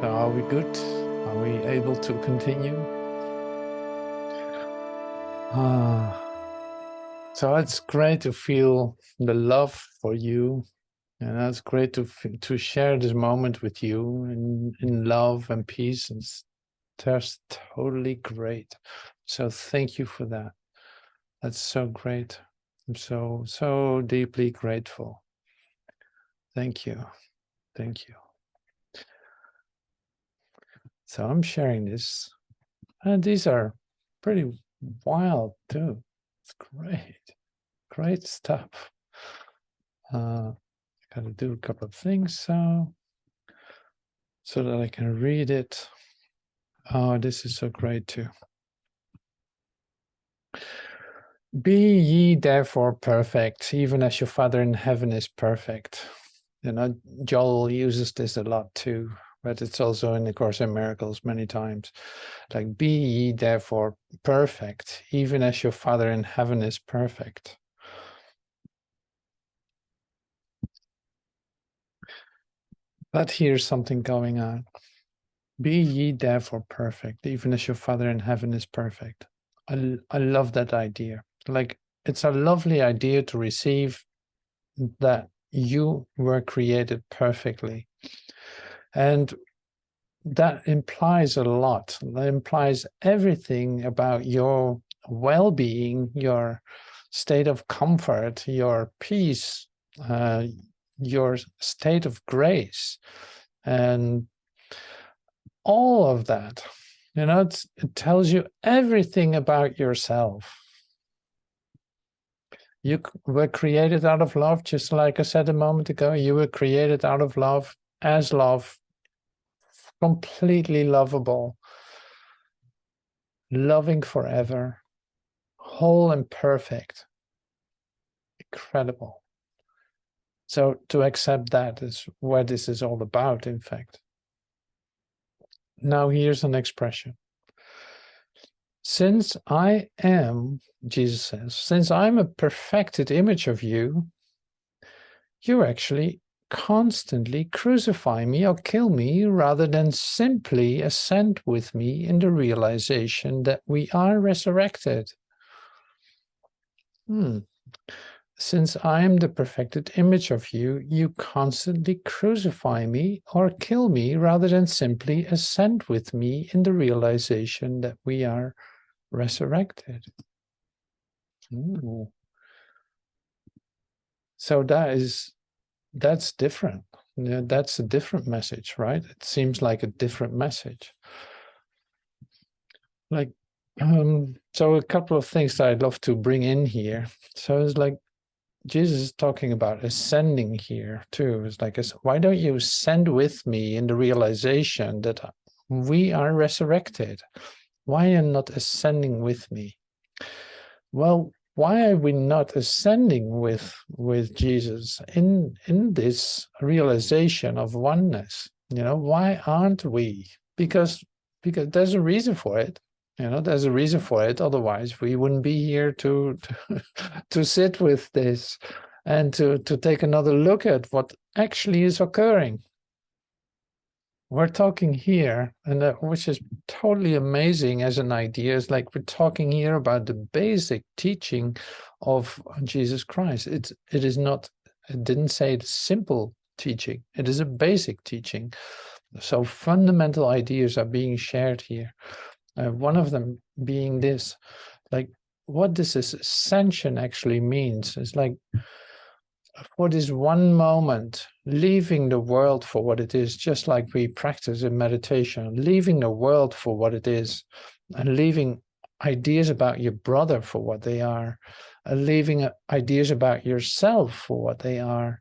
So are we good? Are we able to continue? So it's great to feel the love for you, and it's great to share this moment with you in love and peace. It's just totally great. So thank you for that. That's so great. I'm so deeply grateful. Thank you. Thank you. So I'm sharing this, and these are pretty wild too. It's great stuff. Got to do a couple of things so that I can read it. Oh, this is so great too. Be ye therefore perfect, even as your Father in heaven is perfect. You know, Joel uses this a lot too, but it's also in the Course in Miracles many times. Like, be ye therefore perfect, even as your Father in heaven is perfect. But here's something going on. Be ye therefore perfect, even as your Father in heaven is perfect. I love that idea. Like, it's a lovely idea to receive that you were created perfectly. And that implies a lot. That implies everything about your well-being, your state of comfort, your peace, your state of grace, and all of that. You know, it tells you everything about yourself. You were created out of love, just like I said a moment ago. You were created out of love, as love, completely lovable, loving forever, whole and perfect. Incredible. So to accept that is what this is all about, in fact. Now here's an expression. Since I am, Jesus says, since I'm a perfected image of you, you actually constantly crucify me or kill me rather than simply ascend with me in the realization that we are resurrected. Since I am the perfected image of you, you constantly crucify me or kill me rather than simply ascend with me in the realization that we are resurrected. So that's different. That's a different message, right? It seems like a different message. Like, so a couple of things that I'd love to bring in here. So it's like Jesus is talking about ascending here too. It's like, why don't you ascend with me in the realization that we are resurrected? Why are you not ascending with me? Well, why are we not ascending with Jesus in this realization of oneness? You know, why aren't we? Because there's a reason for it. You know, there's a reason for it. Otherwise, we wouldn't be here to sit with this and to take another look at what actually is occurring. We're talking here, and which is totally amazing as an idea, is like we're talking here about the basic teaching of Jesus Christ. It is not, it didn't say it's simple teaching. It is a basic teaching. So fundamental ideas are being shared here. One of them being this, like what this ascension actually means. It's like, for this one moment, leaving the world for what it is, just like we practice in meditation, leaving the world for what it is, and leaving ideas about your brother for what they are, leaving ideas about yourself for what they are,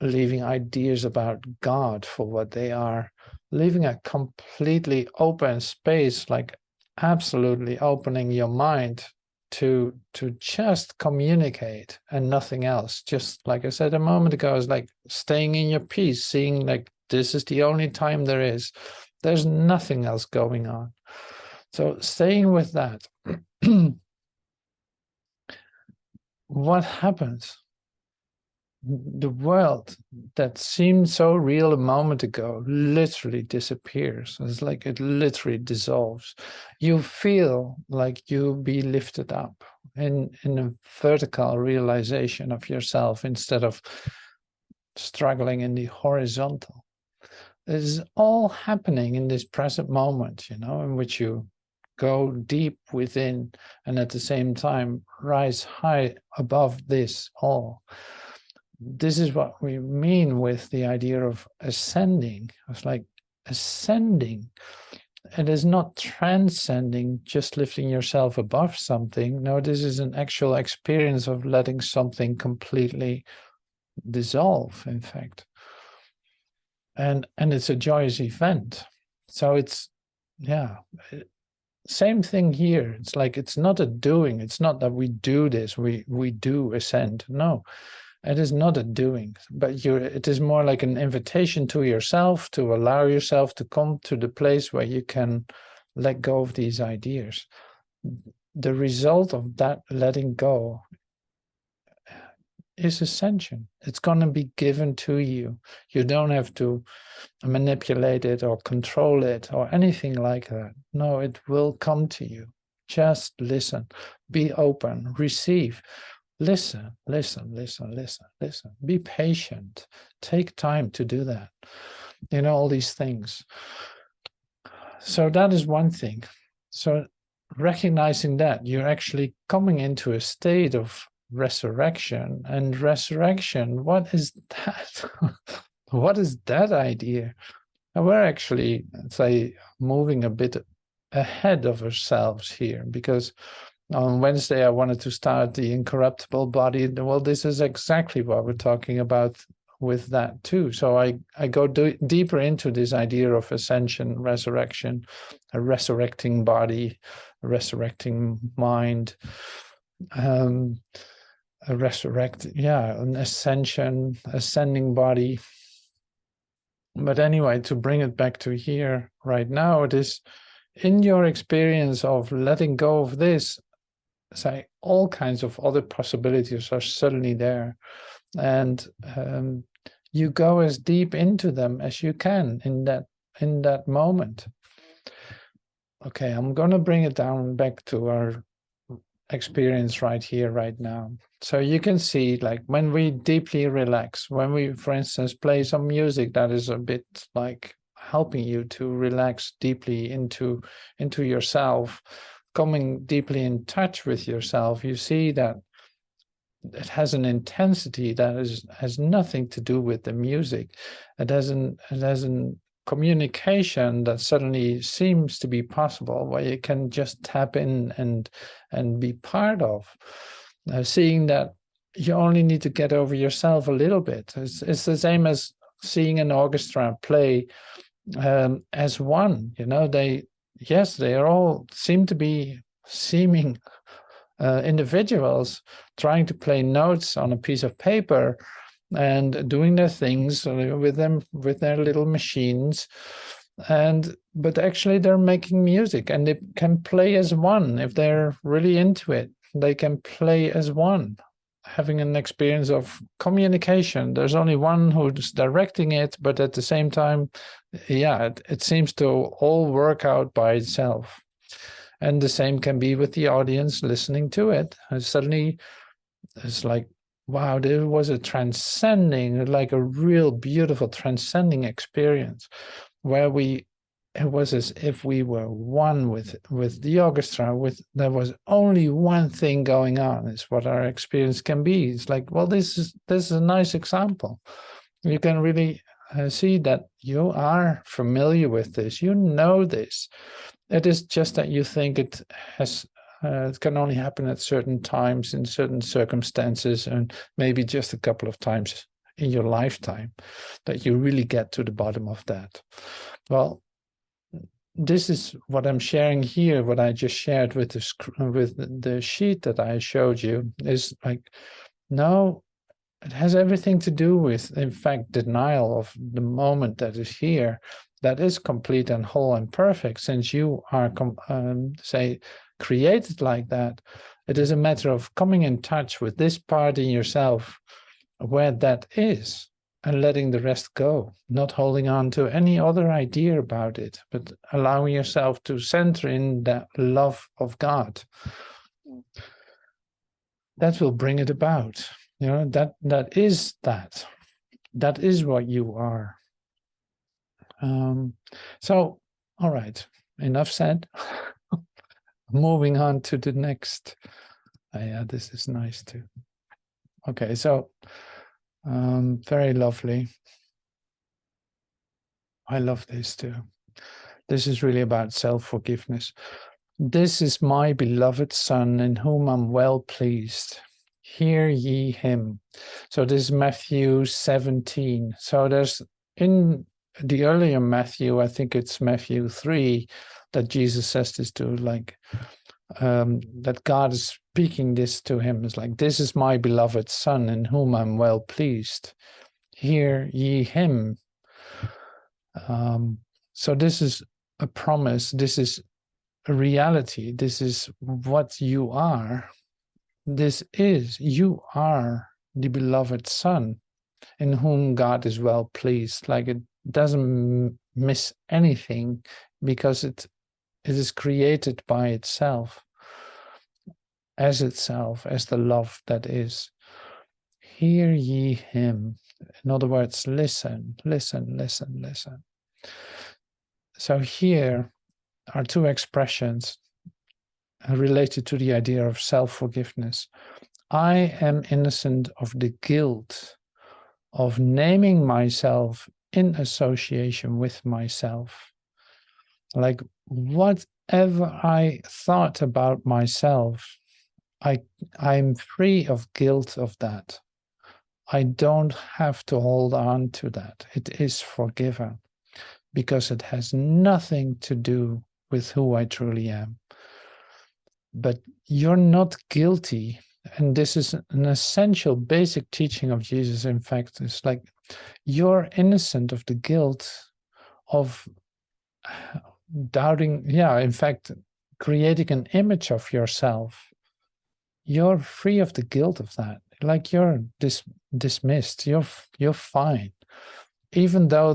leaving ideas about God for what they are, leaving a completely open space, like absolutely opening your mind to just communicate and nothing else. Just like I said a moment ago, it's like staying in your peace, seeing like this is the only time there is. There's nothing else going on. So staying with that, what happens? the world that seemed so real a moment ago literally disappears. It's like it literally dissolves. You feel like you be lifted up in a vertical realization of yourself instead of struggling in the horizontal. This is all happening in this present moment, in which you go deep within and at the same time rise high above this all. This is what we mean with the idea of ascending. It's like ascending. It is not transcending, just lifting yourself above something. No, this is an actual experience of letting something completely dissolve, in fact. And it's a joyous event. So it's, same thing here. It's like, it's not a doing. It's not that we do this, we do ascend. No, it is not a doing, but it is more like an invitation to yourself to allow yourself to come to the place where you can let go of these ideas. The result of that letting go is ascension. It's going to be given to you. You don't have to manipulate it or control it or anything like that. No, it will come to you. Just listen, be open, receive. Listen, listen, listen, listen, listen. Be patient. Take time to do that. All these things. So that is one thing. So recognizing that you're actually coming into a state of resurrection. And resurrection, what is that? What is that idea? And we're actually, say, moving a bit ahead of ourselves here, because on Wednesday, I wanted to start the incorruptible body. Well, this is exactly what we're talking about with that too. So I go deeper into this idea of ascension, resurrection, a resurrecting body, a resurrecting mind, an ascension, ascending body. But anyway, to bring it back to here right now, it is in your experience of letting go of this, say, all kinds of other possibilities are suddenly there, and you go as deep into them as you can in that moment. Okay, I'm going to bring it down back to our experience right here, right now. So you can see, like, when we deeply relax, when we, for instance, play some music that is a bit like helping you to relax deeply into yourself, coming deeply in touch with yourself, you see that it has an intensity that has nothing to do with the music. It has an communication that suddenly seems to be possible, where you can just tap in and be part of. Seeing that you only need to get over yourself a little bit. It's the same as seeing an orchestra play as one. They are all seem to be seeming individuals trying to play notes on a piece of paper and doing their things with their little machines, but actually they're making music, and they can play as one. If they're really into it, they can play as one, having an experience of communication. There's only one who's directing it, but at the same time, it seems to all work out by itself. And the same can be with the audience listening to it. And suddenly it's like, wow, there was a transcending, like a real beautiful transcending experience, where it was as if we were one with the orchestra. There was only one thing going on. Is what our experience can be. It's like, well, this is a nice example. You can really see that you are familiar with this. You know this. It is just that you think it can only happen at certain times in certain circumstances, and maybe just a couple of times in your lifetime that you really get to the bottom of that. Well, this is what I'm sharing here. What I just shared with the sheet that I showed you is like, no, it has everything to do with, in fact, denial of the moment that is here, that is complete and whole and perfect. Since you are, say, created like that, it is a matter of coming in touch with this part in yourself where that is, and letting the rest go, not holding on to any other idea about it, but allowing yourself to center in that love of God. That will bring it about. You know, that is what you are. So, all right, enough said. Moving on to the next. Yeah, this is nice too. Okay, so very lovely. I love this too. This is really about self-forgiveness. This is my beloved Son, in whom I'm well pleased. Hear ye him. So this is Matthew 17. So there's in the earlier Matthew, I think it's Matthew 3, that Jesus says this to, like, that God is speaking this to him. It's like, this is my beloved Son, in whom I'm well pleased. Hear ye him. So this is a promise. This is a reality. This is what you are. You are the beloved Son, in whom God is well pleased. Like, it doesn't miss anything, because it is created by itself, as the love that is. Hear ye him. In other words, listen, listen, listen, listen. So here are two expressions related to the idea of self-forgiveness. I am innocent of the guilt of naming myself in association with myself. Like, whatever I thought about myself, I'm free of guilt of that. I don't have to hold on to that. It is forgiven, because it has nothing to do with who I truly am. But you're not guilty. And this is an essential, basic teaching of Jesus. In fact, it's like, you're innocent of the guilt of doubting, in fact, creating an image of yourself. You're free of the guilt of that. Like, you're dismissed. You're fine. Even though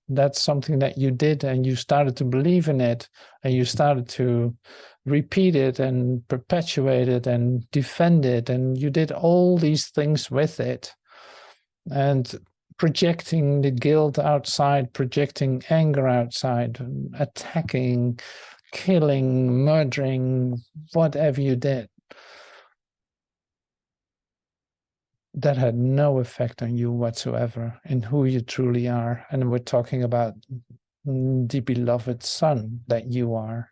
that's something that you did, and you started to believe in it, and you started to repeat it and perpetuate it and defend it, and you did all these things with it, and projecting the guilt outside, projecting anger outside, attacking, killing, murdering, whatever you did. That had no effect on you whatsoever in who you truly are. And we're talking about the beloved Son that you are.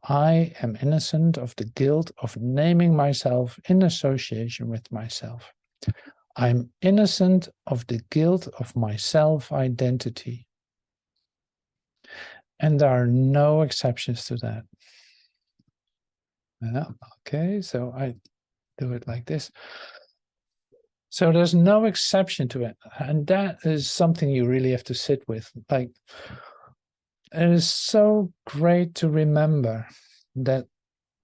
I am innocent of the guilt of naming myself in association with myself. I'm innocent of the guilt of my self-identity. And there are no exceptions to that. Yeah, okay, so I do it like this. So there's no exception to it. And that is something you really have to sit with. Like, it is so great to remember that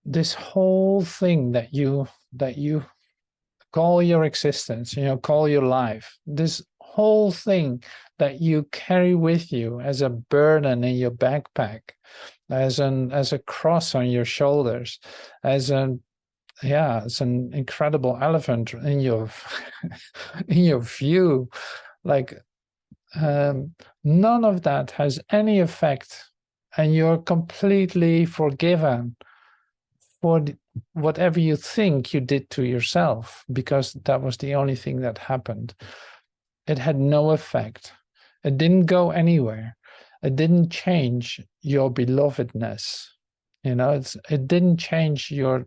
this whole thing that you call your existence, call your life, this whole thing that you carry with you as a burden in your backpack, as a cross on your shoulders, it's an incredible elephant in your in your view. Like, none of that has any effect, and you're completely forgiven for whatever you think you did to yourself, because that was the only thing that happened. It had no effect. It didn't go anywhere. It didn't change your belovedness. It didn't change your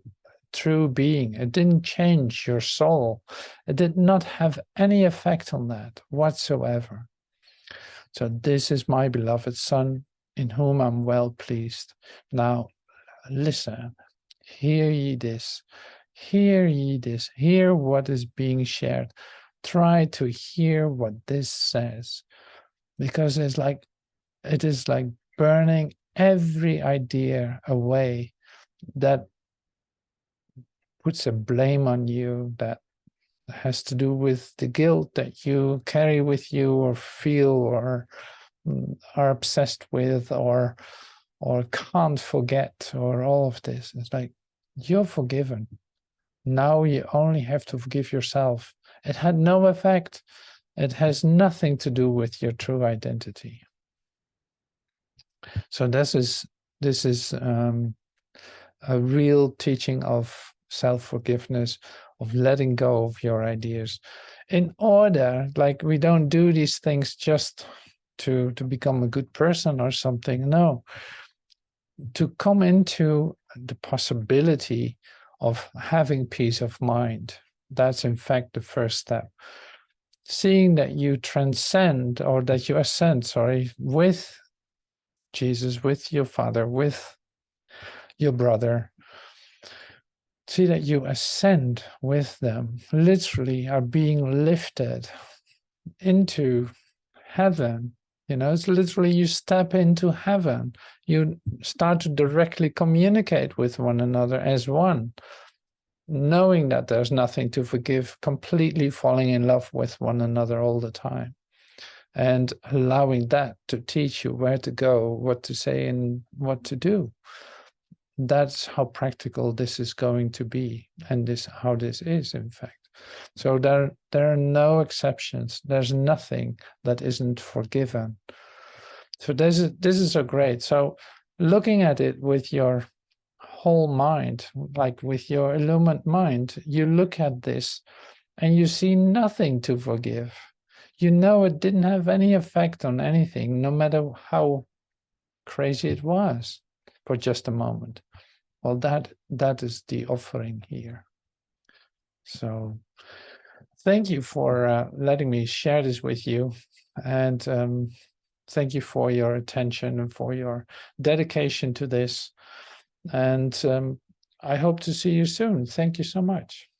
true being. It didn't change your soul. It did not have any effect on that whatsoever. So this is my beloved Son, in whom I'm well pleased. Now, listen, hear ye this, hear ye this, hear what is being shared. Try to hear what this says, because it is like burning every idea away that puts a blame on you, that has to do with the guilt that you carry with you or feel or are obsessed with or can't forget, or all of this. It's like, you're forgiven. Now you only have to forgive yourself. It had no effect. It has nothing to do with your true identity. So this is a real teaching of self-forgiveness, of letting go of your ideas, in order, like, we don't do these things just to become a good person or something. No, to come into the possibility of having peace of mind. That's in fact the first step. Seeing that you transcend, or that you ascend, sorry, with Jesus, with your Father, with your brother. See that you ascend with them, literally are being lifted into heaven. You know, it's literally you step into heaven. You start to directly communicate with one another as one, knowing that there's nothing to forgive, completely falling in love with one another all the time, and allowing that to teach you where to go, what to say, and what to do. That's how practical this is going to be, and this how this is, in fact. So there are no exceptions. There's nothing that isn't forgiven. So this is so great. So looking at it with your whole mind, like with your illumined mind, you look at this and you see nothing to forgive. You know it didn't have any effect on anything, no matter how crazy it was for just a moment. Well, that is the offering here. So thank you for letting me share this with you, and thank you for your attention and for your dedication to this. And I hope to see you soon. Thank you so much.